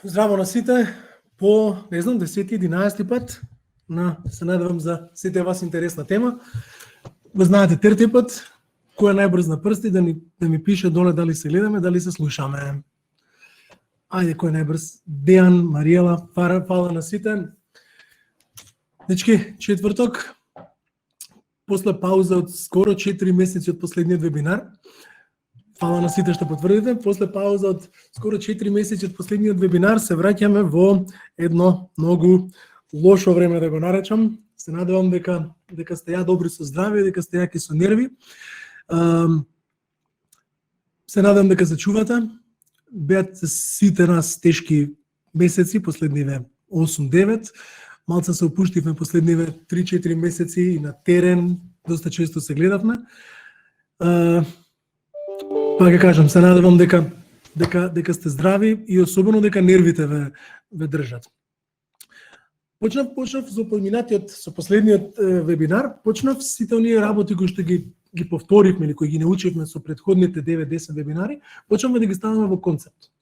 Здраво на сите, по, не знам, 10-11 пат, се надевам за сите вас интересна тема. Вы знаете трети пат, кој е најбрз на прсти, да ми пише доле дали се гледаме, дали се слушаме. Ајде, кој е најбрз? Дејан, Мариела, фала на сите. Дечки, четврток, после пауза од скоро 4 месеци од последниот вебинар, фала на сите што потврдите, после пауза од скоро 4 месеци од последниот вебинар се враќаме во едно многу лошо време, да го наречам. Се надевам дека сте ја добри со здравје, дека сте јаки со нерви. Се надевам дека се чувате. Беат сите нас тешки месеци, последниве 8-9. Малце се опуштивме последниве 3-4 месеци и на терен, доста често се гледавме. Па ќе кажам, се надевам дека сте здрави и особено дека нервите ве држат. Почнав со последниот вебинар, почнав сите оние работи кои што ги повторивме или кои ги научивме со претходните 9-10 вебинари, почнавме да ги ставаме во концепт.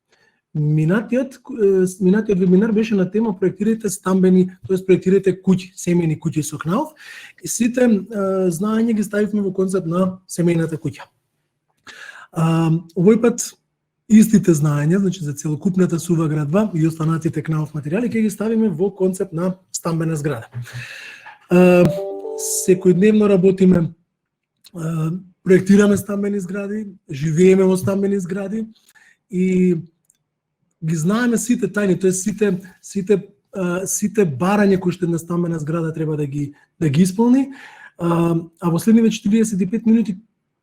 Минатиот вебинар беше на тема проектирајте стамбени, тоест проектирајте куќи, семејни куќи со КНАУФ, и сите знаења ги ставивме во концепт на семејната куќа. Овој пат истите знаења, значи за целокупната сува градба и останатите КНАУФ материјали ќе ги ставиме во концепт на стамбена зграда. Секојдневно работиме, проектираме стамбени згради, живееме во стамбени згради и ги знаеме сите тајни, тоест сите барања кои што една стамбена зграда треба да ги исполни, а во следниве 45 минути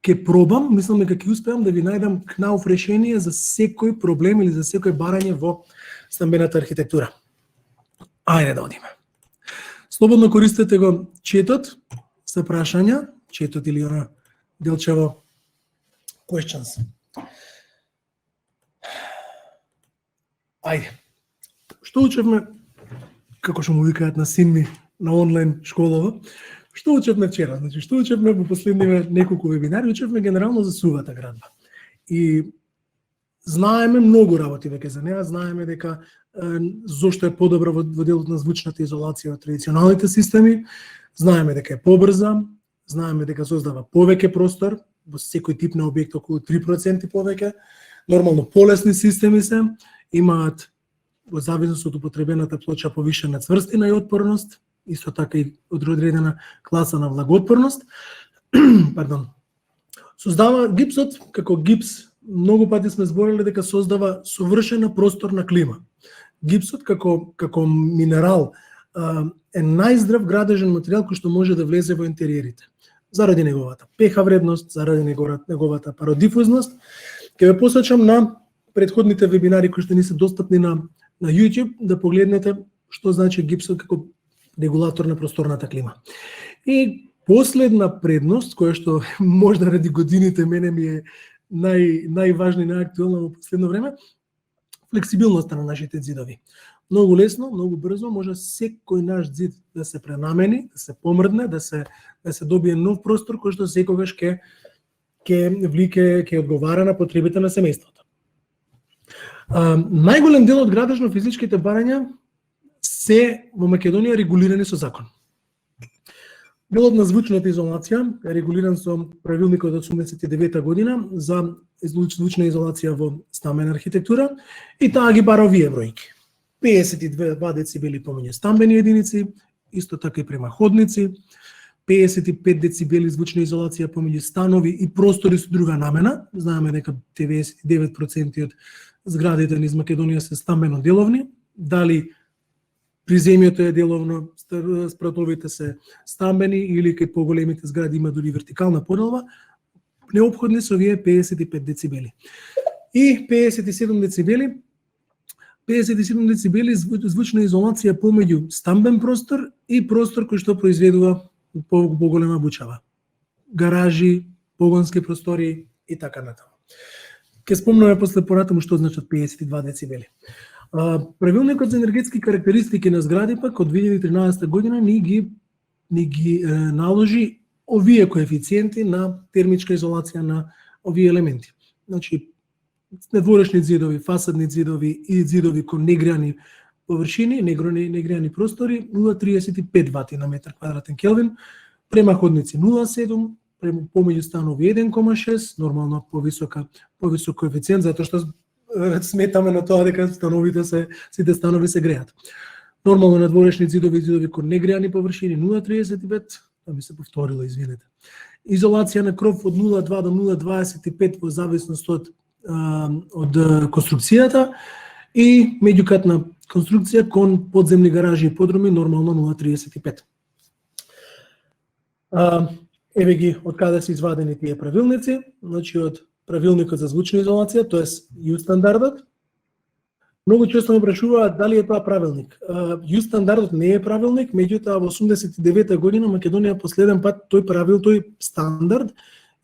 ќе пробам, мислам дека ќе успеам да ви најдам КНАУФ решение за секој проблем или за секој барање во стамбената архитектура. Ајде да одиме. Слободно користете го четот за прашања, четот или она делчево questions. Ајде. Што учевме, како што му викаат на син ми на онлайн школава, што учевме вчера? Значи, што учевме во последниве неколку вебинари? Учевме генерално за сувата градба. И знаеме многу работи веќе за неа, знаеме дека зошто е подобра во делот на звучната изолација од традиционалните системи, знаеме дека е побрза, знаеме дека создава повеќе простор, во секој тип на објект околу 3% повеќе, нормално полесни системи се, имаат во зависност од употребената плоча повишена цврстина и отпорност, исто така и одредена класа на влагоотпорност. Пардон. Создава гипсот, како гипс, многу пати сме збореле дека создава совршена просторна клима. Гипсот како минерал е најздрав градежен материјал кој што може да влезе во интериерите. Заради неговата pH вредност, заради неговата пародифузност. Ќе ве посочам на претходните вебинари кои што ни се достапни на YouTube, да погледнете што значи гипсот како регулатор на просторната клима. И последна предност, која што можда ради годините мене ми е најважна и најактуелна во последно време, флексибилноста на нашите зидови. Многу лесно, многу брзо може секој наш зид да се пренамени, да се помрдне, да се добие нов простор кој што секогаш ќе одговара на потребите на семејството. Најголем дел од градежно физичките барања се во Македонија регулирани со закон. Делот на звучната изолација е регулиран со правилникот од 89 година за звучна изолација во стамбена архитектура и таа ги бара овие бројки. 52 децибели помеѓу стамбени единици, исто така и према ходници, 55 децибели звучна изолација помеѓу станови и простори со друга намена. Знаеме дека 99% од зградите низ Македонија се стамбено деловни, дали приземјето е деловно, спратовите се стамбени или кај поголемите згради има дури вертикална поделба, неопходни се овие 55 децибели. И 57 децибели звучна изолација помеѓу стамбен простор и простор кој што произведува поголема бучава. Гаражи, погонски простори и така натаму. Ке спомнаме после поратаму што значат 52 децибели. Правилникот за енергетски карактеристики на згради пак од 2013 година ни ги наложи овие коефициенти на термичка изолација на овие елементи. Значи недворешни зидови, фасадни зидови и зидови кон негреани површини, негреани простори 0,35 вати на метар квадратен Келвин, према ходници 0,7, помеѓу станови 1,6, нормално повисок коефициент затоа што сметаме на тоа дека сите станови се греат. Нормално надворешни зидови кон негреани површини 0,35, да би се повторило, извинете. Изолација на кров од 0,2 до 0,25 во зависност од конструкцијата и меѓукатна конструкција кон подземни гаражи и подруми нормално 0,35. Еве ги од каде се извадени тие правилници, значи од правилникот за звучна изолација, тоест ЮС стандардот. Многу често ме прашуваат дали е тоа правилник. ЮС стандардот не е правилник, меѓутоа во 89 година Македонија последен пат тој стандард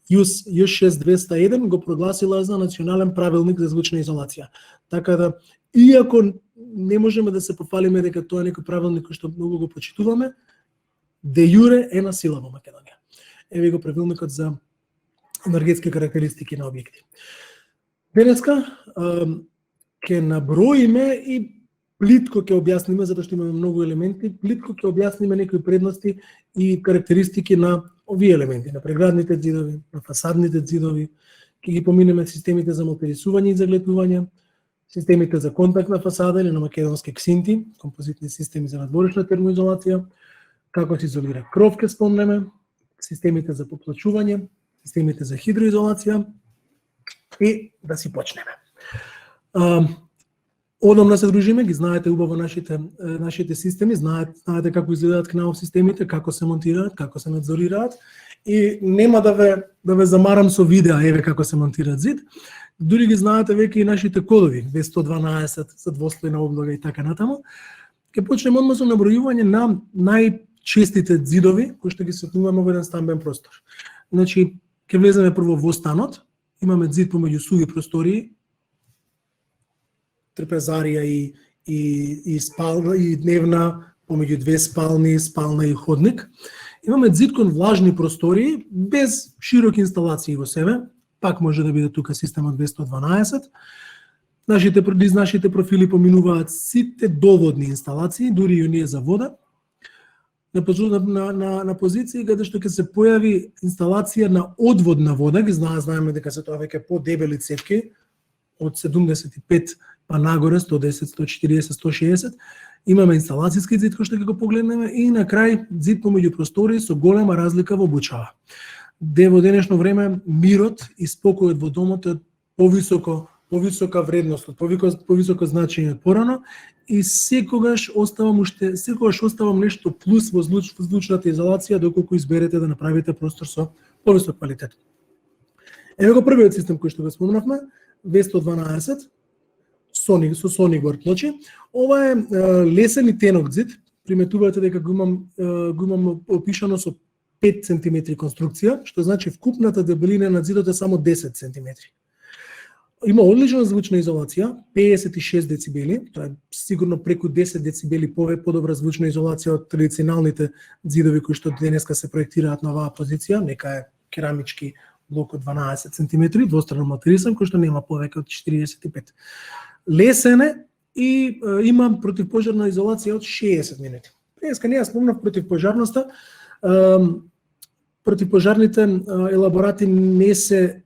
ЮС 6201 го прогласила за национален правилник за звучна изолација. Така да, иако не можеме да се пофалиме дека тоа е некој правилник кој што многу го почитуваме, де јуре е на сила во Македонија. Еве го правилникот за енергетски карактеристики на објекти. Денеска ќе наброиме и плитко ќе објасниме, затоа што имаме многу елементи, плитко ќе објасниме некои предности и карактеристики на овие елементи, на преградните ѕидови, на фасадните ѕидови, ќе ги поминеме системите за моторисување и загледување, системите за контактна фасада или на македонски ксинти, композитни системи за надворешна термоизолација, како се изолира кров ќе спомнеме, системите за поплачување, системите за хидроизолација и да си почнеме. Одамна се дружиме, ги знаете убаво нашите системи, знаете како изгледаат КНАУ системите, како се монтираат, како се надзорираат и нема да ве замарам со видеа еве како се монтираат зид. Дури ги знаете веќе и нашите кодови, 212 за двослојна облога и така натаму. Ќе почнеме одмah со набројување на најчестите зидови кои што ги сретнуваме во еден стамбен простор. Значи, ќе влеземе прво во станот, имаме зид помеѓу суви простории, трпезарија и спална и дневна, помеѓу две спални, спална и ходник. Имаме зид кон влажни простории без широки инсталации во себе, пак може да биде тука системот 212. Нашите профили поминуваат сите доводни инсталации, дури и оние за вода. На позиција каде што ќе се појави инсталација на одводна вода, ги знаеме дека се тоа веќе подебели цевки од 75 па нагоре 110, 140, 160. Имаме инсталацијски зид кој што ќе го погледнеме и на крај зид помеѓу простори со голема разлика во обучава. Во денешно време мирот и спокојот во домот е повисока вредност, повисоко значење од порано и секогаш оставам нешто плюс во звучната изолација доколку изберете да направите простор со повисок квалитет. Еве го првиот систем кој што го спомнавме, 212 со Соник вртлочи. Ова е лесен и тенок зид. Приметувате дека го имам опишано со 5 см конструкција, што значи вкупната дебелина на зидот е само 10 см. Има одлична звучна изолација, 56 децибели, тоа е сигурно преку 10 децибели подобра звучна изолација од традиционалните зидови кои што денеска се проектираат на оваа позиција, нека е керамички блок од 12 см, двострано материсан, кој што нема повеќе од 45. Лесен е и има противпожарна изолација од 60 минути. Денеска не ја спомнав противпожарноста. Противпожарните елаборати не се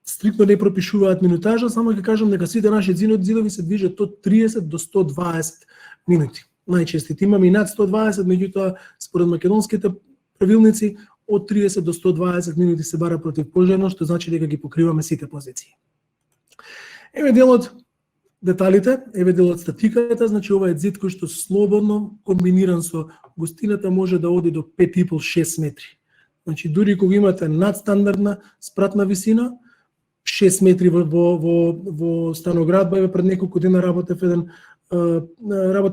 стриктно не пропишуваат минутажа, само ќе кажам дека сите наши зидови се движат од 30 до 120 минути. Најчестите имаме и над 120, меѓутоа според македонските правилници од 30 до 120 минути се бара противпожарно, што значи дека ги покриваме сите позиции. Еве делот деталите, еве делот статиката, значи ова е зид кој што слободно комбиниран со густината може да оди до 5,5-6 метри. Значи дури кога имате надстандардна спратна висина, 6 метри во станоградба, еве пред неколку дена работев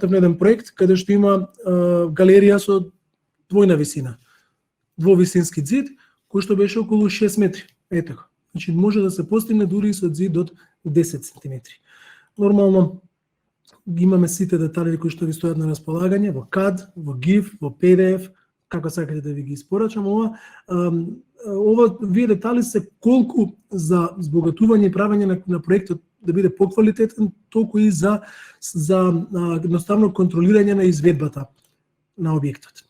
на еден проект каде што има галерија со двојна висина. Двовисински зид кој што беше околу 6 метри. Ето. Значи може да се постигне дури и со зид од 10 см. Нормално ги имаме сите детали кои што ви стојат на располагање во CAD, во GIF, во PDF, како сакате да ви ги испорачам, ова вие детали се колку за збогатување и правење на проектот да биде поквалитетен, толку и за едноставно контролирање на изведбата на објектот.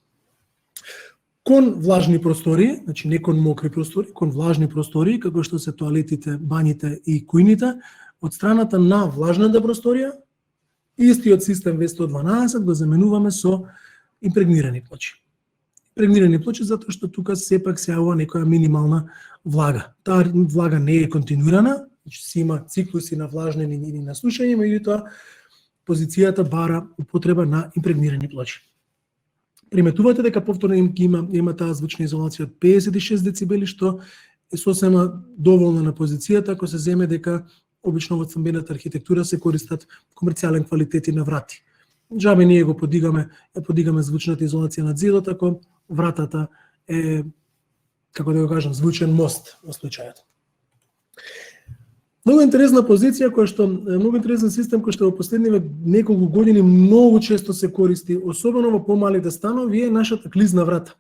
Кон влажни простории, значи не кон мокри простории, кон влажни простории, како што се тоалетите, бањите и кујните, од страната на влажната просторија, истиот систем V112 го заменуваме со импрегнирани плочи. Импрегнирани плочи затоа што тука сепак се јавува некоја минимална влага. Таа влага не е континуирана, значи си има циклуси на влажнење или на сушење, меѓутоа позицијата бара употреба на импрегнирани плочи. Приметувате дека повторно има таа звучна изолација од 56 децибели, што е сосема доволна на позицијата, ако се земе дека обично во стамбената архитектура се користат комерцијален квалитети на врати. Џабе ние го подигаме звучната изолација на зидот, ако вратата е, како да го кажам, звучен мост во случајот. Многу интересна позиција, многу интересен систем кој што во последниве неколку години многу често се користи, особено во помалите станови, е нашата клизна врата.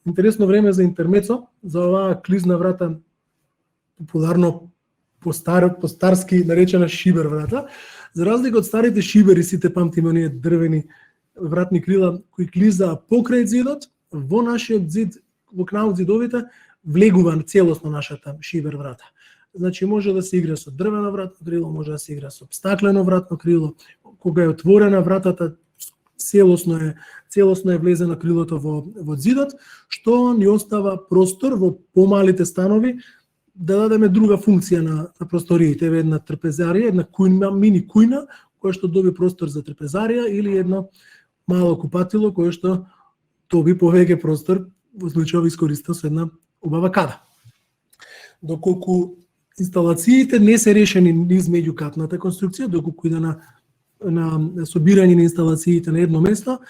Интересно време за интермецо, за оваа клизна врата, популарно по-старски наречена шибер врата. За разлика од старите шибери, сите памтиме оние дрвени вратни крила кои клизаа покрај зидот, во нашиот зид, во кнаут зидовите, влегува целосно нашата шибер врата. Значи може да се игра со дрвено вратно крило, може да се игра со стаклено вратно крило. Кога е отворена вратата, целосно е влезено крилото во зидот, што ни остава простор во помалите станови да дадеме друга функција на просториите, една трпезарија, една мини кујна која што доби простор за трпезарија или едно мало купатило кое што доби повеќе простор во случај искористен со една убава када. Доколку инсталациите не се решени низ меѓукатната конструкција, доколку иде на собирање на инсталациите на едно место,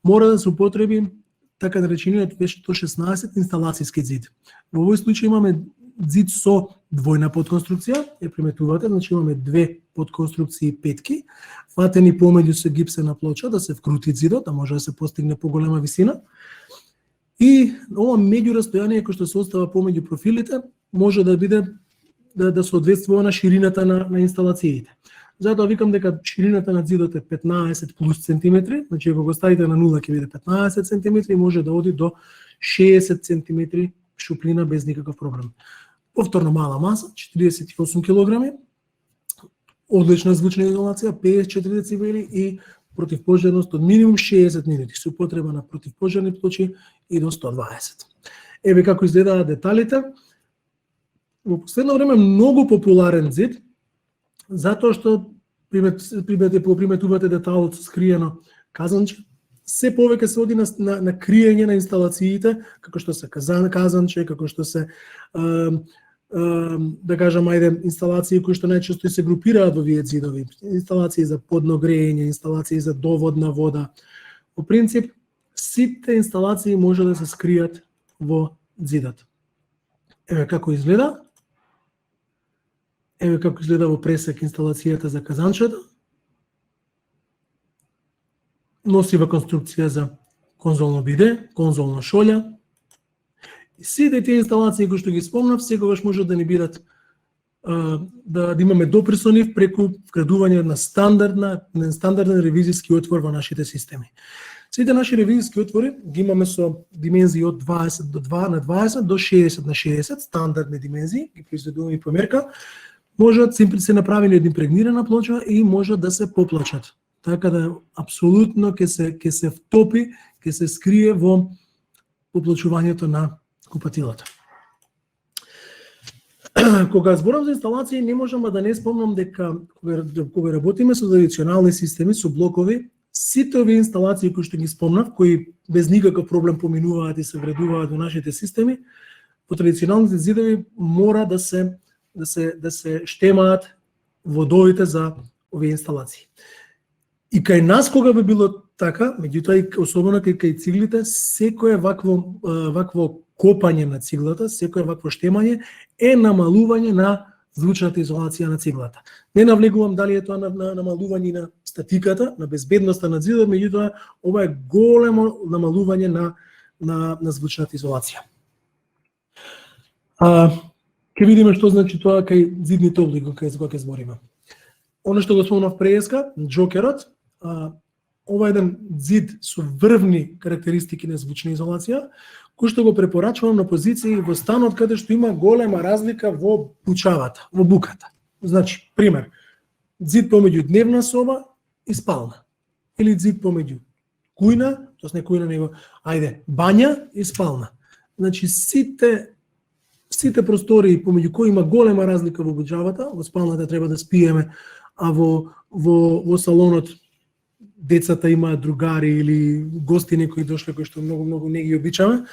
мора да се употреби така наречениот V116 инсталацијски зид. Во овој случај имаме зид со двојна подконструкција, ја приметувате, значи имаме две подконструкции петки, фатени помеѓу со гипсена плоча да се вкрути зидот, да може да се постигне поголема висина. И ова меѓурастојание кој што се остава помеѓу профилите може да биде да соодветствува на ширината на инсталациите. Затоа викам дека ширината на зидот е 15 плюс сантиметри, значи ако го ставите на 0 ќе биде 15 сантиметри и може да оди до 60 сантиметри шуплина без никаков проблем. Повторно мала маса, 48 килограми, одлична звучна изолација, 54 децибели и противпожарност од минимум 60 минути, со употреба на противпожарни плочи и до 120. Еве како изгледаат деталите. Во последно време многу популарен зид, затоа што приметувате деталот со скриено казанче, се повеќе се оди на криење на инсталациите, како што се казанче, како што се да кажам, инсталации кои што најчесто се групираат во овие зидови, инсталации за подно грејење, инсталации за доводна вода. Во принцип, сите инсталации може да се скријат во зидот. Еве како изгледа. Еве како изгледа во пресек инсталацијата за казанчето. Носива конструкција за конзолно биде, конзолна шолја. И сите тие инсталации кои што ги спомнав, секогаш може да ни бидат да имаме допир со нив преку вградување на стандарден ревизиски отвор во нашите системи. Сите наши ревизиски отвори ги имаме со димензии од 20 до 2 на 20 до 60 на 60, стандардни димензии, ги произведуваме по мерка. Можат се направени од импрегнирана плоча и може да се поплачат. Така да апсолутно ќе се втопи, ќе се скрие во поплачувањето на купатилото. Кога зборам за инсталации, не можам да не спомнам дека кога работиме со традиционални системи, со блокови, сите овие инсталации кои што ги спомнав, кои без никаков проблем поминуваат и се вградуваат во нашите системи, по традиционалните зидови мора да се штемаат водовите за овие инсталации. И кај нас кога би било така, меѓутоа и особено кај циглите, секое вакво копање на циглата, секое вакво штемање е намалување на звучната изолација на циглата. Не навлегувам дали е тоа на намалување на статиката, на безбедноста на зидот, меѓутоа ова е големо намалување на звучната изолација. Ќе видиме што значи тоа кај зидните облоги кога ќе збориме. Оно што го спомнав преска, джокерот, ова е еден зид со врвни карактеристики на звучна изолација, кој што го препорачувам на позиции во станот каде што има голема разлика во пучавата, во буката. Значи, пример, зид помеѓу дневна соба и спална. Или зид помеѓу кујна, тоест не кујна, него, бања и спална. Значи, сите простории помеѓу кои има голема разлика во буџавата, во спалната треба да спиеме, а во салонот децата имаат другари или гости некои дошле кои што многу не ги обичаме,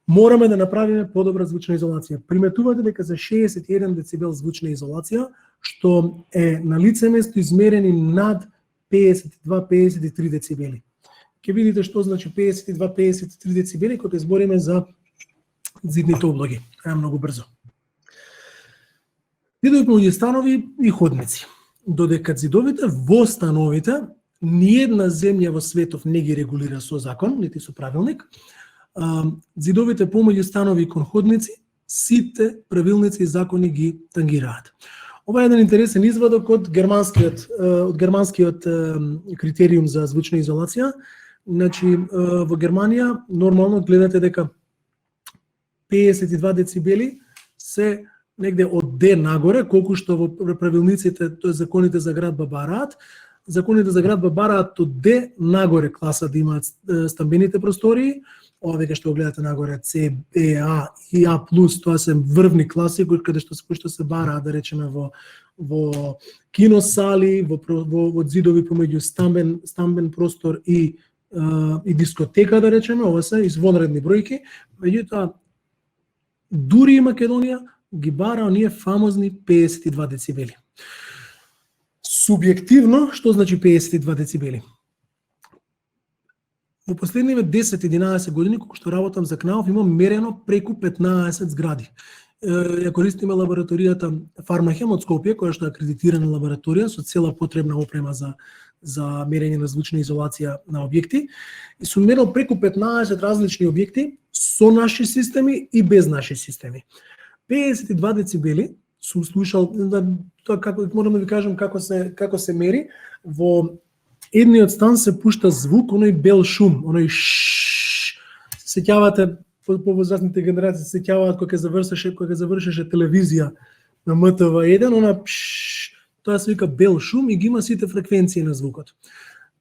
мораме да направиме подобра звучна изолација. Приметувате дека за 61 децибел звучна изолација, што е на лице место измерени над 52-53 децибели. Ќе видите што значи 52-53 децибели кога збориме за зидните облоги. Е многу брзо. Зидови помеѓу станови и ходници. Додека зидовите во становите ниедна земја во светов не ги регулира со закон, нити со правилник. Зидовите помеѓу станови и кон ходници, сите правилници и закони ги тангираат. Ова е еден интересен извадок од германскиот критериум за звучна изолација. Значи, во Германија нормално гледате дека 52 децибели се негде од Д нагоре, колку што во правилниците, тоа законите за градба бараат. Законите за градба бараат од Д нагоре класа да имаат стамбените простории. Ова веќе што го гледате нагоре С, Б, А и А+, тоа се врвни класи каде што се бараат, да речеме во киносали, во зидови помеѓу стамбен простор и дискотека, да речеме, ова се извонредни бројки. Меѓутоа дури и Македонија ги бара оние фамозни 52 децибели. Субјективно, што значи 52 децибели? Во последниве 10-11 години, кога што работам за КНАУФ, имам мерено преку 15 згради. Ја користиме лабораторијата Фармахем од Скопје, која што е акредитирана лабораторија со цела потребна опрема за мерење на звучна изолација на објекти. И сум мерил преку 15 различни објекти со наши системи и без наши системи. 52 децибели сум слушал, тоа како морам да ви кажам како се мери. Во едниот стан се пушта звук, оној бел шум, оној се сеќавате, повозрастните генерации се сеќаваат кога завршеше телевизија на МТВ1, тоа се вика бел шум и ги има сите фреквенции на звукот.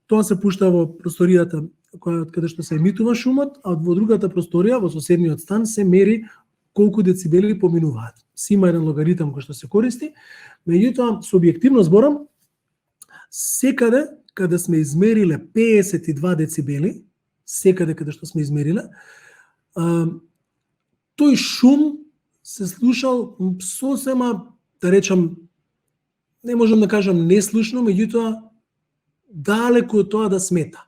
Тоа се пушта во просторијата каде што се емитува шумот, а во другата просторија, во соседниот стан, се мери колку децибели поминуваат. Си има еден логаритам кој што се користи, меѓутоа, субјективно зборам, секаде каде сме измериле 52 децибели, секаде каде што сме измериле, тој шум се слушал сосема, да речам, не можам да кажам неслушно, меѓутоа далеку од тоа да смета.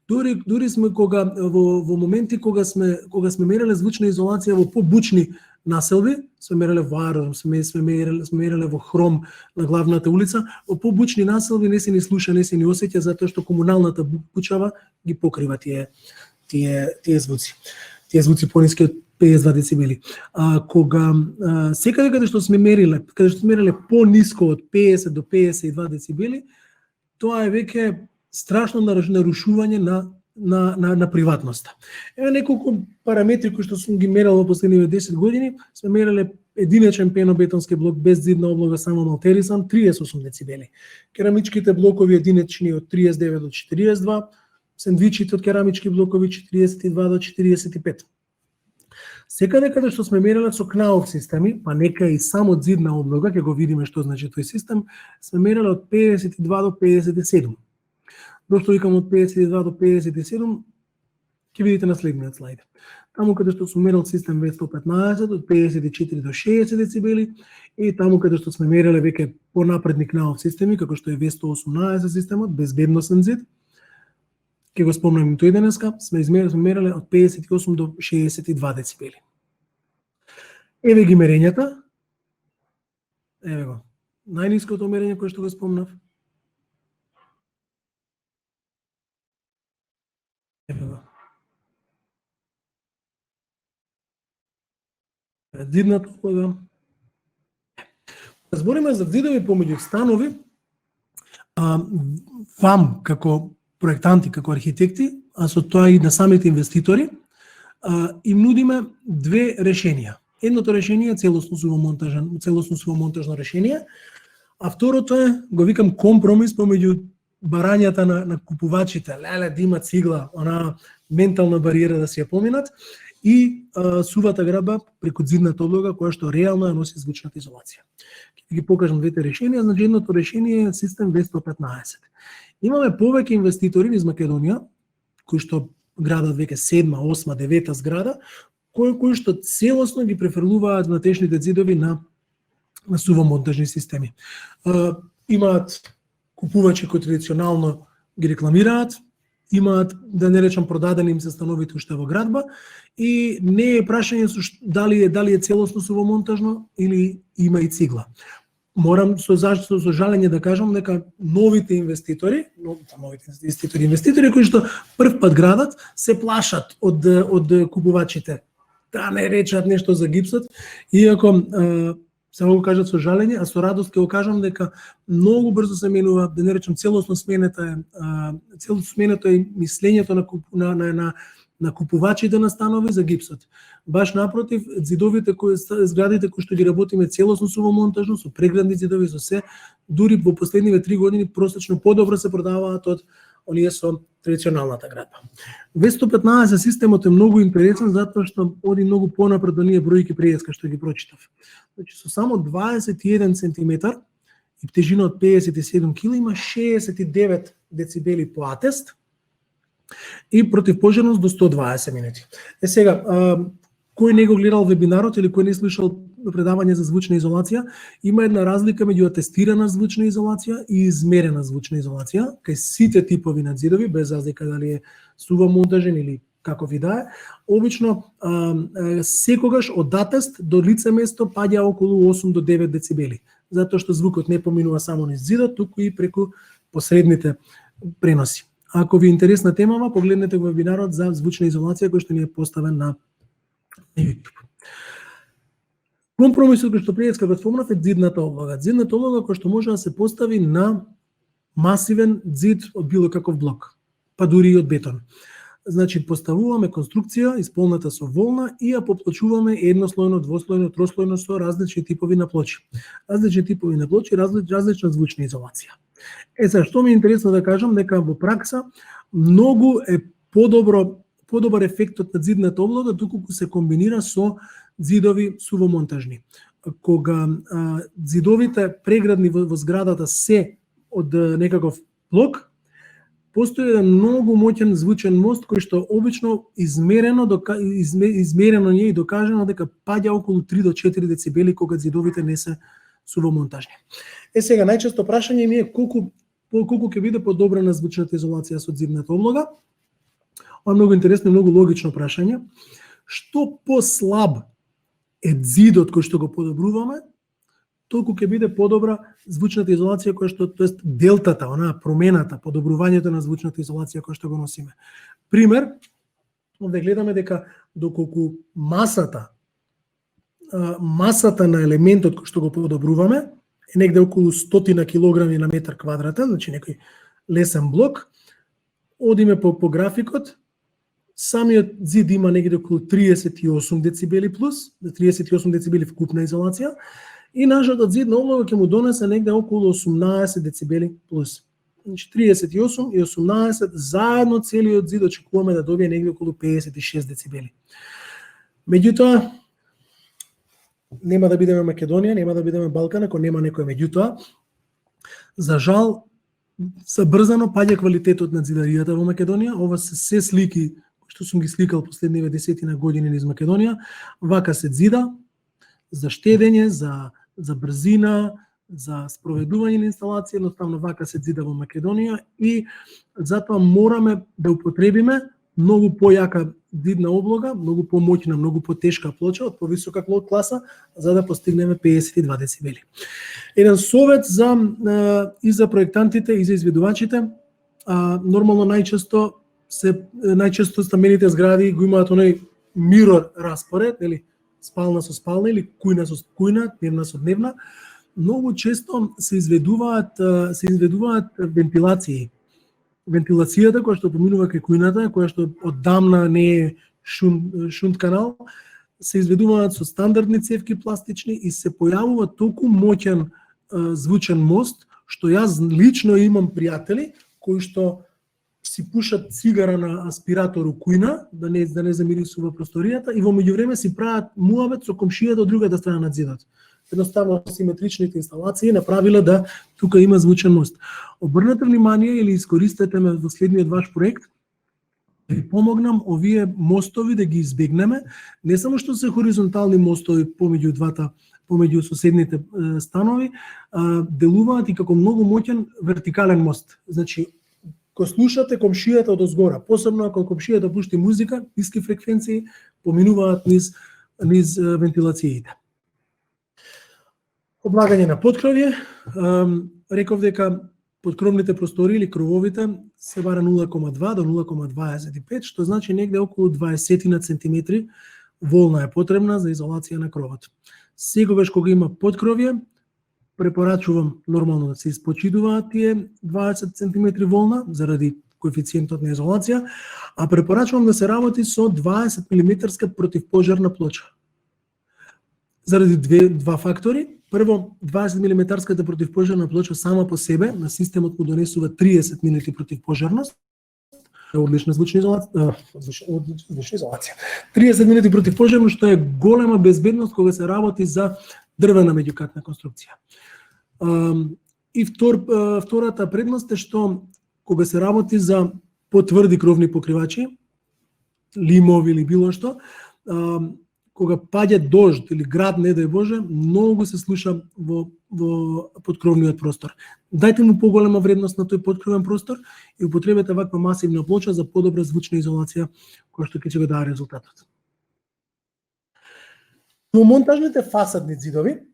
Дури сме во моменти кога сме мереле звучна изолација во побучни населби, сме мереле во Аеродrom, сме мереле во Хром на главната улица, во побучни населби не се ни слуша, не се ни осеќа затоа што комуналната бучава ги покрива тие звуци. Тие звуци пониски од 52 децибели. Кога секаде каде што сме мериле пониско од 50 до 52 децибели, тоа е веќе страшно нарушување на приватноста. Еве неколку параметри кои што сум ги мерил во последниве 10 години. Сме мериле единечен пенобетонски блок без зидна облога само малтерисан 38 децибели. Керамичките блокови единечни од 39 до 42, сендвичите од керамички блокови 42 до 45. Секаде каде што сме мериле со КНАУФ системи, па нека и само зидна облога, ќе го видиме што значи тој систем, сме мериле од 52 до 57. Дошто викам од 52 до 57, ќе видите на следниот слайд. Таму каде што сум мерил систем V115 од 54 до 60 децибели и таму каде што сме мериле веќе понапредни КНАУФ системи, како што е V118 системот, безбедносен зид, ќе го спомнам и тој денеска, сме мериле од 58 до 62 децибели. Еве ги мерењата. Еве го. Најниското мерење кое што го спомнав. Еве го. зидната облога. Збориме за зидови помеѓу станови, вам како проектанти, како архитекти, а со тоа и на самите инвеститори, им нудиме две решенија. Едното решение е целосно сувомонтажно решение, а второто е, го викам, компромис помеѓу барањата на купувачите, леле да има цигла, она ментална бариера да си ја поминат, и сувата градба преку зидната облога која што реално ја носи звучната изолација. Ќе ги покажам двете решенија. Значи едното решение е систем V115. Имаме повеќе инвеститори низ Македонија кои што градат веќе 7, 8, 9 зграда, кои што целосно ги префрлуваат внатрешните зидови на сувомонтажни системи. Имаат купувачи кои традиционално ги рекламираат, имаат, да не речам, продадени им се становите уште во градба, и не е прашање дали е целосно сувомонтажно или има и цигла. Морам со жалење да кажам дека новите инвеститори кои што прв пат градат, се плашат од купувачите да не речат нешто за гипсот, иако само го кажат со жалење, а со радост ќе го кажам дека многу брзо се менува, да не речам целосно сменето е мислењето на купувачите на станови за гипсот. Баш напротив, зградите кои што ги работиме целосно сувомонтажно, со преградни зидови, со се, дури во последниве 3 години просечно подобро се продаваат од оние со традиционалната градба. V115 системот е многу интересен затоа што оди многу понапред од оние бројки преска што ги прочитав. Значи со само 21 см и тежина од 57 кг има 69 децибели по атест и противпожарност до 120 минути. Сега, кој не го гледал вебинарот или кој не слушал предавање за звучна изолација, има една разлика меѓу атестирана звучна изолација и измерена звучна изолација кај сите типови на зидови, без разлика дали е сувомонтажен или како ви да е. Обично секогаш од атест до лице место паѓа околу 8 до 9 децибели, затоа што звукот не поминува само низ зидот, туку и преку посредните преноси. Ако ви е интересна темава, погледнете го вебинарот за звучна изолација кој што ни е поставен на YouTube. Компромисот кој што преска го спомнав е зидната облога. Зидната облога која што може да се постави на масивен зид од било каков блок, па дури и од бетон. Значи поставуваме конструкција исполната со волна и ја поплочуваме еднослојно, двослојно, трослојно со различни типови на плочи. Различни типови на плочи, различна звучна изолација. Сега, што ми е интересно да кажам, дека во пракса многу е подобар ефектот на зидната облога доколку се комбинира со зидови сувомонтажни. Кога зидовите преградни во зградата се од некаков блок, постои еден многу моќен звучен мост кој што обично измерено не е и докажано дека паѓа околу 3 до 4 децибели кога зидовите не се сувомонтажни. Сега најчесто прашање ми е колку ќе биде подобрена звучната изолација со зидната облога. Ова е многу интересно и многу логично прашање. Што послаб е зидот кој што го подобруваме, толку ќе биде подобра звучната изолација која што, тоест делтата, онаа промената, подобрувањето на звучната изолација која што го носиме. Пример, овде гледаме дека доколку масата на елементот кој што го подобруваме е негде околу 100 килограми на метар квадратен, значи некој лесен блок, одиме по графикот, самиот зид има негде околу 38 децибели плюс, 38 децибели вкупна изолација, и нашата зидна облога ќе му донесе негде околу 18 децибели плюс. Значи 38 и 18 заедно целиот зид очекуваме да добие негде околу 56 децибели. Меѓутоа, нема да бидеме Македонија, нема да бидеме Балкан ако нема некој меѓутоа. За жал, забрзано паѓа квалитетот на зидаријата во Македонија. Ова се слики што сум ги сликал последниве 10 години низ Македонија. Вака се зида за штедење, за брзина, за спроведување на инсталација, едноставно вака се зида во Македонија и затоа мораме да употребиме многу појака зидна облога, многу помоќна, многу потешка плоча од повисока класа за да постигнеме 52 децибели. Еден совет и за проектантите и за изведувачите, нормално најчесто стамбените згради го имаат оној мирор распоред, нели? спална со спална или кујна со кујна, дневна со дневна, многу често се изведуваат вентилации. Вентилацијата која што поминува кај кујната, која што оддамна не е шунт канал, се изведуваат со стандардни цевки пластични и се појавува толку моќен звучен мост, што јас лично имам пријатели кои што си пушат цигара на аспиратор у кујна, да не замирисува просторијата, и во меѓувреме си прават муабет со комшијата од другата страна на зидот. Едноставно симетричните инсталации направиле да тука има звучен мост. Обрнете внимание или искористете ме во следниот ваш проект, да ви помогнам овие мостови да ги избегнеме, не само што се хоризонтални мостови помеѓу соседните станови, делуваат и како многу моќен вертикален мост. Значи, кога слушате комшијата од озгора, посебно ако комшијата пушти музика, ниски фреквенции поминуваат низ вентилациите. Облагање на подкровје, реков дека подкровните простори или крововите се бара 0,2 до 0,25, што значи негде околу 20 сантиметри волна е потребна за изолација на кровот. Секогаш кога има подкровје, препорачувам нормално да се испочитуваат тие 20 сантиметри волна заради коефициентот на изолација, а препорачувам да се работи со 20 мм противпожарна плоча. Заради два фактори. Прво, 20 мм противпожарна плоча сама по себе на системот му донесува 30 минути противпожарност. Одлична звучна изолација. 30 минути противпожарност, што е голема безбедност кога се работи за дрвена меѓукатна конструкција. И втората предност е што кога се работи за потврди кровни покривачи, лимови или било што, кога паѓа дожд или град, не дај Боже, многу се слуша во подкровниот простор. Дајте му поголема вредност на тој подкровен простор и употребете ваква масивна плоча за подобра звучна изолација која што ќе го даде резултатот. Во монтажните фасадни зидови,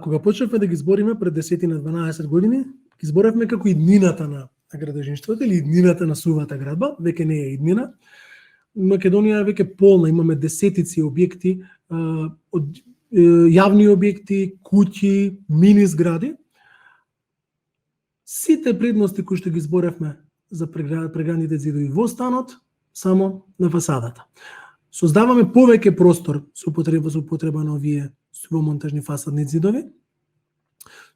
кога почнавме да ги збориме пред 10 на 12 години, ги зборевме како иднината на градежништвото или иднината на сувата градба, веќе не е иднина. Македонија е веќе полна, имаме десетици објекти, од јавни објекти, куќи, мини згради. Сите предности кои што ги зборевме за преградните зидови во станот, само на фасадата. Создаваме повеќе простор со употреба на овие сувомонтажни фасадни зидови.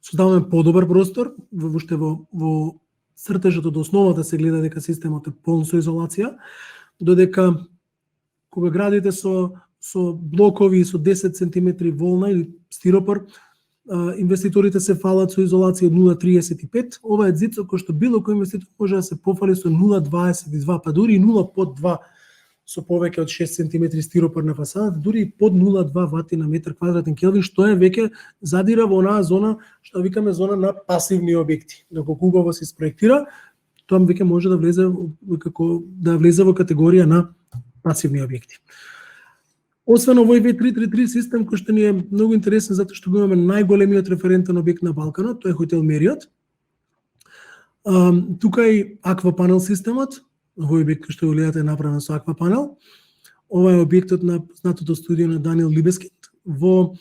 Создаваме подобар простор, воопште во цртежот од основата се гледа дека системот е полн со изолација, додека кога градите со блокови со 10 см волна или стиропор, инвеститорите се фалат со изолација од 0,35. Ова е зид со кој што било кој инвеститор може да се пофали со 0,22, па дури и 0 под 2 со повеќе од 6 см стиропор на фасадата, дури и под 0,2 вати на метар квадратен Келвин, што е веќе задира во онаа зона што викаме зона на пасивни објекти. Доколку убаво се спроектира, тоа веќе може да влезе во категорија на пасивни објекти. Освен овој V333 систем кој што ни е многу интересен затоа што го имаме најголемиот референтен објект на Балканот, тоа е хотел Мериот. Тука е аквапанел системот. Овој објект кој што го гледате е направен со аквапанел. Ова е објектот на познатото студио на Даниел Либескинд во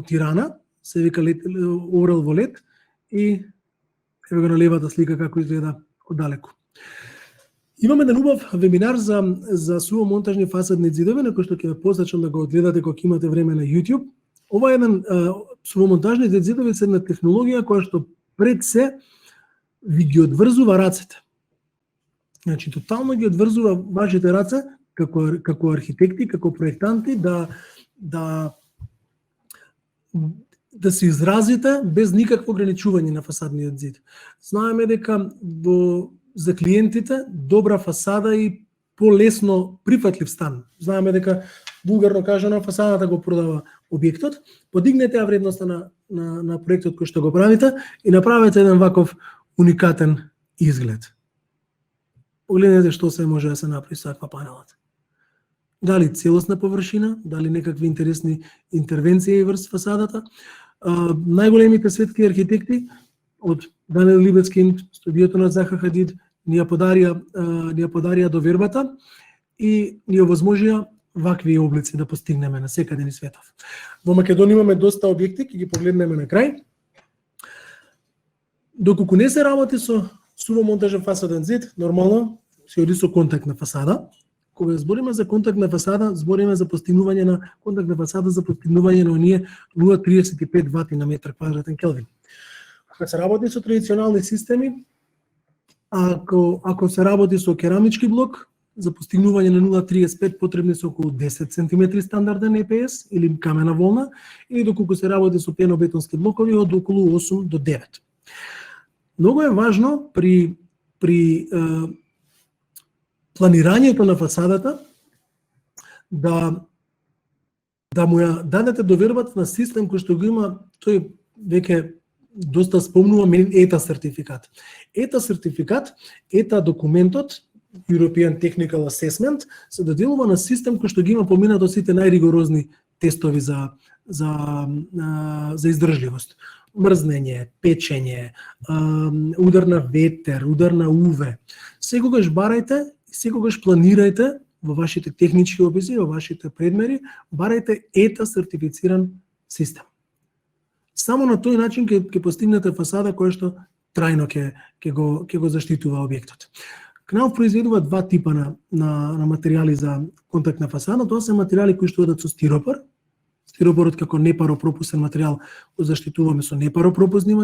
Тирана, се вика Орел во лед, и ево го на левата слика како изгледа оддалеку. Имаме еден убав вебинар за сувомонтажни фасадни зидови, на кој што ќе ве посачам да го одгледате кога имате време на YouTube. Ова е еден сувомонтажните зидови се една технологија која што пред се ви ги одврзува рацете. Значи, тотално ги одврзува вашите раце како архитекти, како проектанти да се изразите без никакво ограничување на фасадниот зид. Знаеме дека за клиентите добра фасада и полесно прифатлив стан. Знаеме дека вулгарно кажано фасадата го продава објектот. Подигнете ја вредноста на проектот кој што го правите и направете еден ваков уникатен изглед. Погледнете што се може да се направи со аквапанелот. Дали целосна површина, дали некакви интересни интервенции врз фасадата. Најголемите светски архитекти од Даниел Либескинд, студиото на Заха Хадид, ни ја подарија довербата и ни овозможија вакви облици да постигнеме на секаде низ светов. Во Македонија имаме доста објекти, ќе ги погледнеме на крај. Доколку не се работи со сувомонтажен фасаден зид, нормално се оди со контактна фасада. Кога збориме за контактна фасада, збориме за постигнување на контактна фасада за постигнување на оние 0,35 вати на метар квадратен Келвин. Кога се работи со традиционални системи, ако се работи со керамички блок, за постигнување на 0,35 потребни се околу 10 см стандарден ЕПС или камена волна, или доколку се работи со пенобетонски блокови од околу 8 до 9. Многу е важно при планирањето на фасадата да му ја дадете довербата на систем кој што го има, тој веќе доста спомнува менин ЕТА сертификат. ЕТА сертификат, ЕТА документот, European Technical Assessment, се доделува на систем кој што ги има поминато сите најригорозни тестови за издржливост. Мрзнење, печење, удар на ветер, удар на УВ. Секогаш барајте и секогаш планирајте во вашите технички описи, во вашите предмери, барајте ЕТА сертифициран систем. Само на тој начин ќе постигнете фасада која што трајно ќе го заштитува објектот. Кнаuf произведува два типа на материјали за контактна фасада. Тоа се материјали кои што одат со стиропор. Стиропорот како непаропропусен материјал го заштитуваме со непаропропусни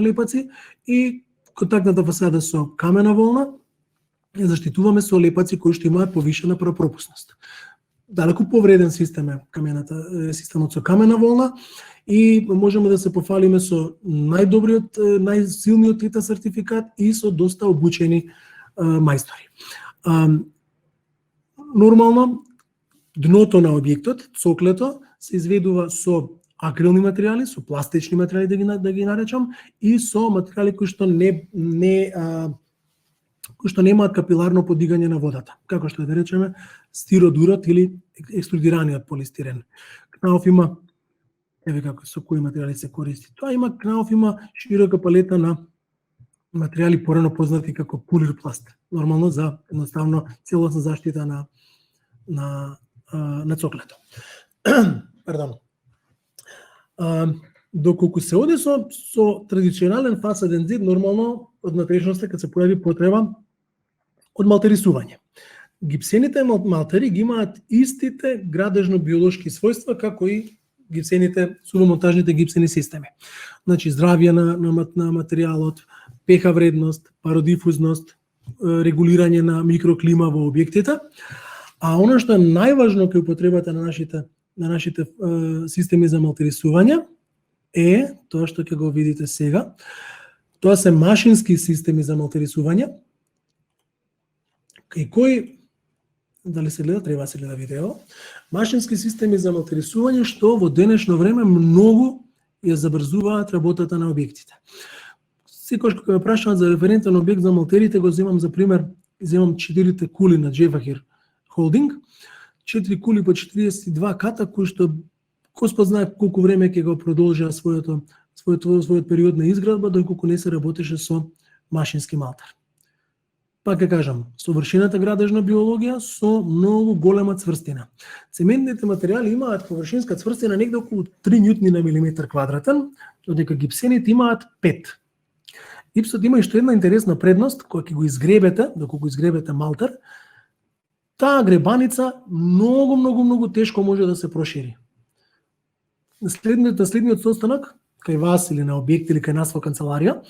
лепаци и контактната фасада со камена волна ја заштитуваме со лепаци кои што имаат повишена паропропусност. Далеку повреден систем е системот со камена волна и можеме да се пофалиме со најдобриот, најсилниот ЕТА сертификат и со доста обучени мајстори. Нормално, дното на објектот, цоклето, се изведува со акрилни материјали, со пластични материјали да ги наречам, и со материјали кои што немаат капиларно подигање на водата, како што да речеме стиродурот или екструдираниот полистирен. Кнаuf има, еве како со кои материјали се користи. Тоа има, Knauf има широка палета на материјали порано познати како полирпласт. Нормално за едноставно целосна заштита на цоклето. Пардон. Доколку се оди со традиционален фасаден зид, нормално од натрешноста кога се појави потреба од малтерисување. Гипсените малтери ги имаат истите градежно-биолошки својства како и гипсените сувомонтажните гипсени системи. Значи здравје на материјалот, pH вредност, пародифузност, регулирање на микроклима во објектите. А она што е најважно кај употребата на нашите системи за малтерисување е тоа што ќе го видите сега. Тоа се машински системи за малтерисување. Кај кои, дали се гледа, треба се гледа видео, машински системи за малтерисување што во денешно време многу ја забрзуваат работата на објектите. Секогаш кога ме прашаат за референтен објект за малтерите, го земам за пример, земам 4 кули на Джефахир Холдинг, 4 кули по 42 ката, кои што Господ знае колку време ќе го продолжаа својот период на изградба, доколку не се работеше со машински малтер. Пак ќе кажам, совршената градежна биологија со многу голема цврстина. Цементните материјали имаат површинска цврстина негде околу 3 нјутни на милиметар квадратен, додека гипсените имаат 5. Гипсот има уште една интересна предност, кога ќе го изгребете, доколку изгребете малтер, таа гребаница многу тешко може да се прошири. На следниот состанок, кај вас или на објект или кај нас во канцеларија,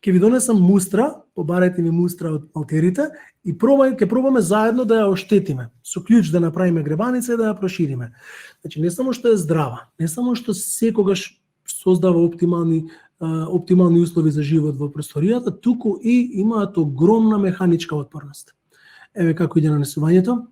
ќе ви донесам мустра, побарајте ми мустра од малтерите и ќе пробаме заедно да ја оштетиме. Со клjuč да направиме гребаница и да ја прошириме. Значи не само што е здрава, не само што секогаш создава оптимални услови за живот во просторијата, туку и имаат огромна механичка отпорност. Еве како иде нанесувањето.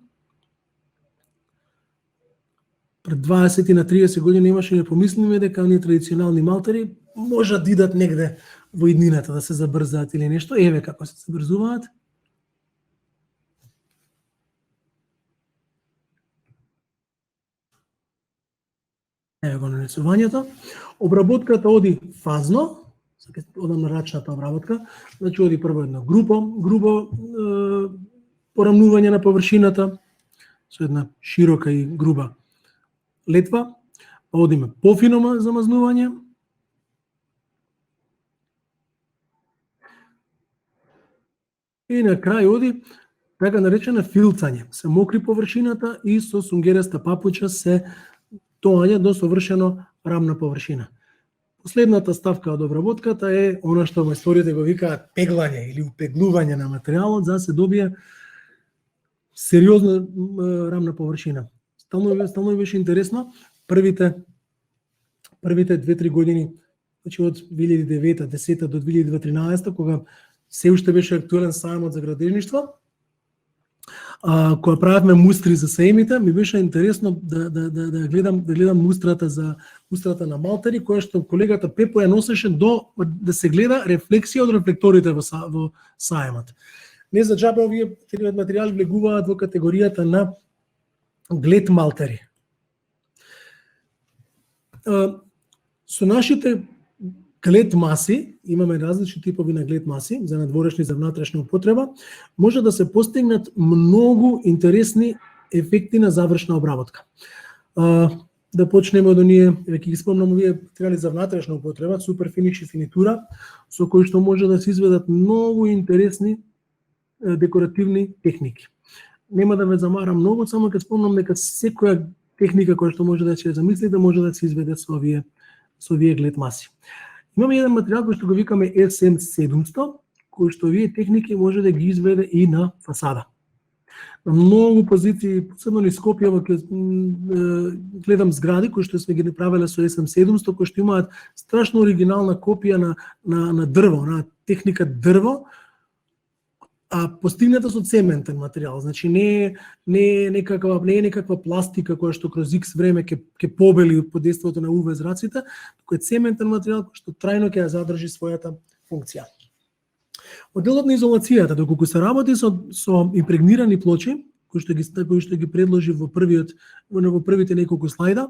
Пред 20 на 30 години имаше не помислиме дека оние традиционални малтери можат да идат негде во иднината да се забрзаат или нешто. Еве како се забрзуваат. Еве го нанесувањето. Обработката оди фазно, одам на рачната обработка, значи оди прво едно грубо порамнување на површината, со една широка и груба летва, па одиме пофино замазнување, и на крај оди така наречено филцање. Се мокри површината и со сунгереста папуча се тоање до совршено рамна површина. Последната ставка од обработката е она што мајсторите го викаат пеглање или упеглување на материјалот за да се добие сериозна рамна површина. Стално беше интересно првите 2-3 години, значи од 2009-10 до 2013, кога се уште беше актуелен сајмот за градежништво, кога правевме мустри за сајмите, ми беше интересно да гледам мустрата на Малтари, која што колегата Пепо ја носеше да се гледа рефлексија од рефлекторите во сајмот. Не за џабе овие материјали влегуваат во категоријата на глед Малтари. Со нашите глед маси, имаме различни типови на глед маси, за надворешни, за внатрешна употреба, може да се постигнат многу интересни ефекти на завршна обработка. Да почнеме од оние, веќе ги спомнам, овие материјали за внатрешна употреба, суперфиниш и финитура, со кои што може да се изведат многу интересни декоративни техники. Нема да ве замарам многу, само ќе спомнам дека секоја техника која што може да се замислите, може да се изведе со овие глед маси. Имаме еден материјал кој што го викаме SM700, кој што овие техники може да ги изведе и на фасада. На многу позиции, посебно низ Скопје, гледам згради кои што сме ги направиле со SM700, кои што имаат страшно оригинална копија на дрво, на техника дрво, а постигната со цементен материјал. Значи не е некаква пластика која што кроз X време ќе побели под действието на UV зраците, туку е цементен материјал кој што трајно ќе ја задржи својата функција. Од делот на изолацијата, доколку се работи со импрегнирани плочи, кои што ги предложи во првите неколку слајда,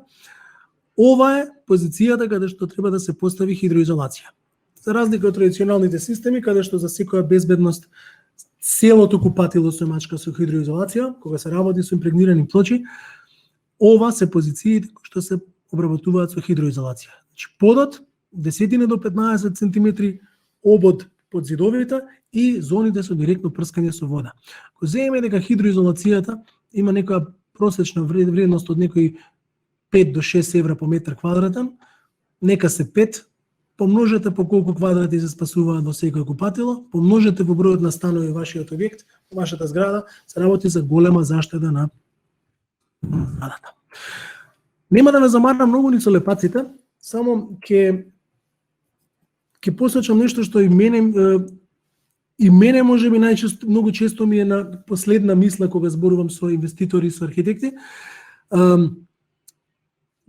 ова е позицијата каде што треба да се постави хидроизолација. За разлика од традиционалните системи, каде што за секоја безбедност целото купатило се мачка со хидроизолација, кога се работи со импрегнирани плочи, ова се позициите кои што се обработуваат со хидроизолација. Значи подот 10 до 15 см обод под зидовите и зоните со директно прскање со вода. Ако земеме дека хидроизолацијата има некоја просечна вредност од некои 5 до 6 евра по метар квадратен, нека се 5, помножете по колку квадрати се спасуваат во секој купатило, помножете по бројот на станови во вашиот објект, во вашата зграда, се работи за голема заштеда на зградата. Нема да ме замарам многу ни со лепаците, само ќе посочам нешто што и мене можеби многу често ми е на последна мисла кога зборувам со инвеститори и со архитекти.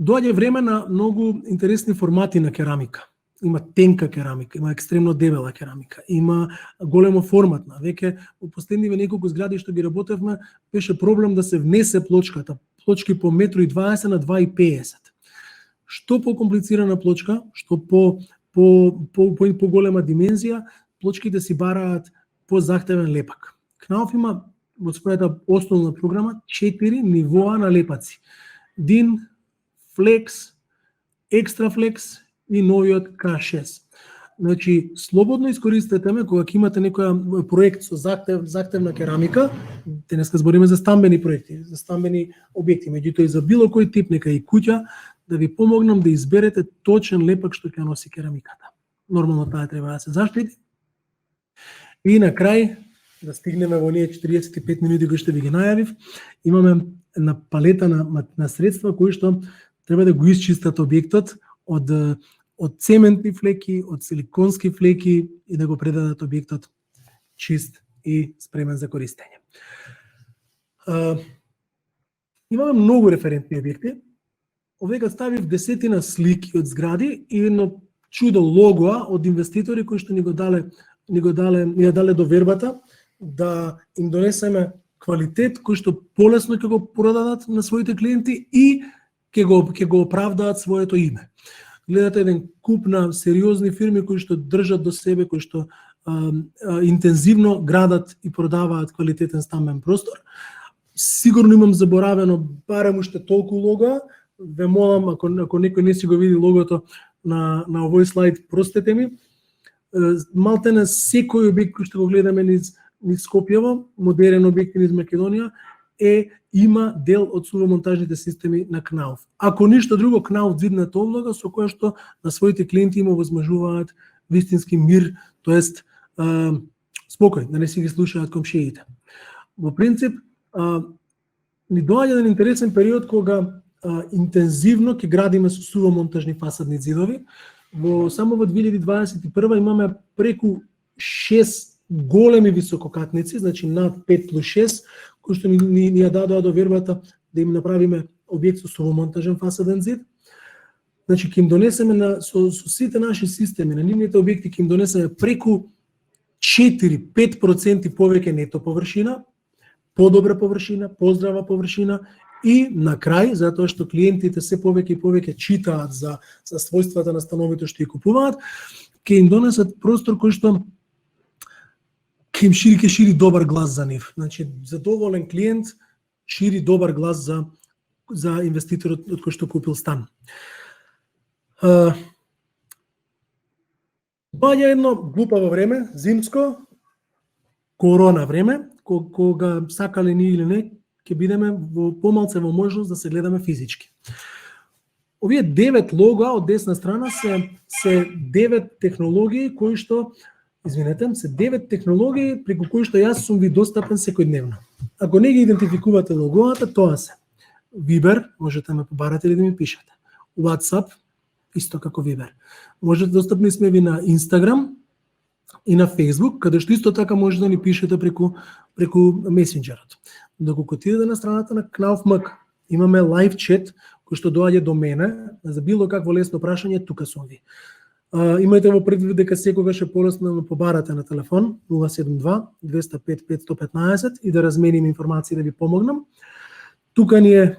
Доаѓа време на многу интересни формати на керамика. Има тенка керамика, има екстремно дебела керамика, има големо форматна. Веќе во последниве неколку згради што ги работевме, беше проблем да се внесе плочката. Плочки по 1,20 на 2,50. Што по-комплицирана плочка, што по голема димензија, плочките си бараат позахтевен лепак. Кнауф има во својата основна програма 4 нивоа на лепаци. DIN, Flex, Extra Flex и новиот K6. Значи, слободно искористете ме кога ќе имате некој проект со захтевна керамика, денеска збориме за стамбени проекти, за стамбени објекти, меѓутоа и за било кој тип, нека и куќа, да ви помогнам да изберете точен лепак што ќе носи керамиката. Нормално таа треба да се заштити. И на крај, да стигнеме во оние 45 минути кои што ви ги најавив, имаме една палета на средства кои што треба да го исчистат објектот од цементни флеки, од силиконски флеки и да го предадат објектот чист и спремен за користење. Имаме многу референтни објекти. Овеќе ставив 10 слики од згради и едно чудо логоа од инвеститори кои што ни ја дале довербата да им донесеме квалитет кој што полесно ќе го продадат на своите клиенти и ќе го оправдаат своето име. Гледате еден куп на сериозни фирми кои што држат до себе, кои што интензивно градат и продаваат квалитетен стамбен простор. сигурно имам заборавено барем уште толку лого. Ве молам, ако некој не си го види логото на овој слайд, простете ми. Малтене секој објект кој што го гледаме низ Скопјево, модерен објект низ Македонија, има дел од сувомонтажните системи на КНАУФ. Ако ништо друго, КНАУФ видна влога со која што на своите клиенти им овозможуваат вистински мир, тоест спокој, да не си ги слушаат комшиите. Во принцип, ни доаѓа еден интересен период кога интензивно ќе градиме со сувомонтажни фасадни зидови. Само во 2021 имаме преку 6 големи висококатници, значи над 5+6, кои што ни ја дадоа довербата да им направиме објект со сувомонтажен фасаден зид. Значи ќе им донесеме со сите наши системи, на нивните објекти ќе им донесеме преку 4-5% повеќе нето површина, подобра површина, поздрава површина и на крај, затоа што клиентите се повеќе и повеќе читаат за својствата на становите што ја купуваат, ќе им донесат простор кој што ќе им шири добар глас за нив. Значи, задоволен клиент шири добар глас за инвеститорот од кој што купил стан. Доаѓа едно глупаво време, зимско, корона време, кога сакале ни или не, ќе бидеме помалце во можност да се гледаме физички. Овие 9 лога од десна страна се 9 технологии кои што се 9 технологии преку кои што јас сум ви достапен секојдневно. Ако не ги идентификувате логоата, тоа се Viber, можете ме побарате или да ми пишете. WhatsApp, исто како Viber. Можете достапни сме ви на Instagram и на Facebook, каде што исто така може да ни пишете преку месенџерот. Доколку отидете на страната на KNAUF.mk, имаме лайв чат кој што доаѓа до мене за било какво лесно прашање, тука сум ви. Имајте во предвид дека секогаш е полесно да ме побарате на телефон 072-205-515 и да разменим информации да ви помогнам. Тука ни е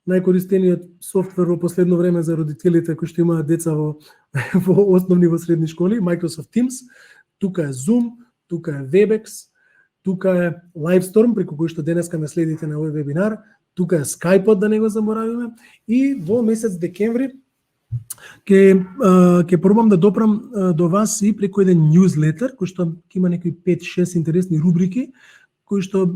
најкористениот софтвер во последно време за родителите кои што имаат деца во основни во средни школи, Microsoft Teams. Тука е Zoom, тука е Webex, тука е Livestorm, преку кој што денеска ме следите на овој вебинар, тука е Skype, да не го заборавиме, и во месец декември ќе пробам да допрам до вас и преку еден newsletter, кој што ќе има некои 5-6 интересни рубрики, кои што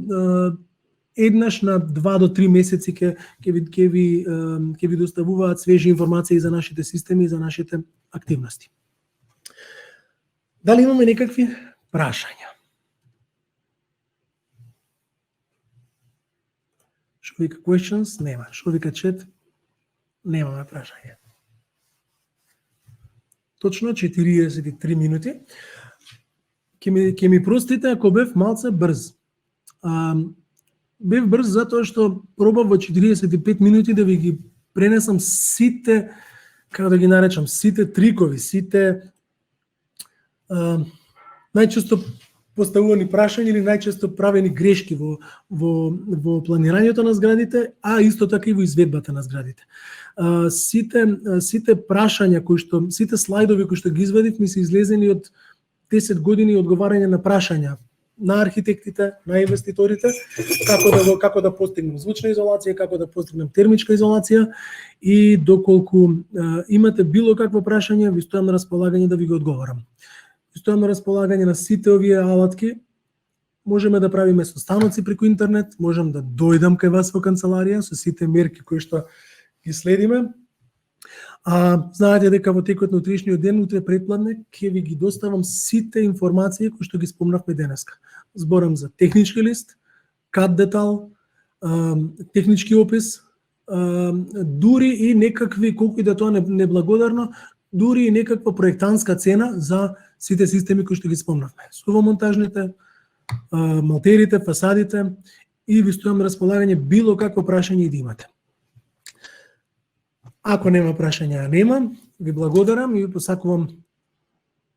еднаш на 2 до 3 месеци ќе ви доставуваат свежи информации за нашите системи и за нашите активности. Дали имаме некакви прашања? Што вика questions? Нема. Што вика chat? Немаме прашања. Точно 43 минути. Ќе ми простите ако бев малце брз. Бев брз затоа што пробав во 45 минути да ви ги пренесам сите, како да ги наречам, сите трикови, сите најчесто поставувани прашања или најчесто правени грешки во планирањето на зградите, а исто така и во изведбата на зградите. Сите прашања сите слайдови кои што ги извадив ми се излезени од 10 години одговарање на прашања на архитектите, на инвеститорите, како да постигнем звучна изолација, како да постигнем термичка изолација, и доколку имате било какво прашање, ви стојам на располагање да ви го одговорам. Ви стојам на располагање на сите овие алатки. Можеме да правиме состаноци преку интернет, можам да дојдам кај вас во канцеларија со сите мерки кои што ги следиме. Знаете дека во текот на утрешниот ден, утре предпладне, ќе ви ги доставам сите информации кои што ги спомнавме денеска. Зборам за технички лист, CAD детал, технички опис, дури и некакви, колку и да тоа неблагодарно, дури и некаква проектантска цена за сите системи кои што ги спомнавме. Сувомонтажните, малтерите, фасадите, и ви стојам на располагање било какво прашање и да имате. Ако нема прашања, нема, ви благодарам и ви посакувам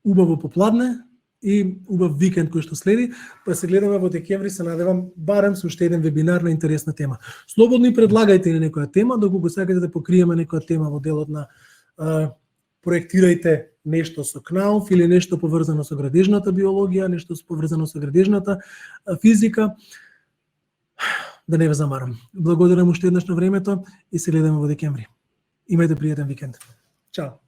убаво попладне и убав викенд кој што следи, па се гледаме во декември, се надевам барем со уште еден вебинар на интересна тема. Слободно и предлагајте ни некоја тема, доколку сакате да покриеме некоја тема во делот на проектирајте нешто со КНАУФ или нешто поврзано со градежната биологија, нешто поврзано со градежната физика. да не ве замарам. Благодарам уште еднаш на времето и се гледаме во декември. Имајте пријатен викенд. Чао.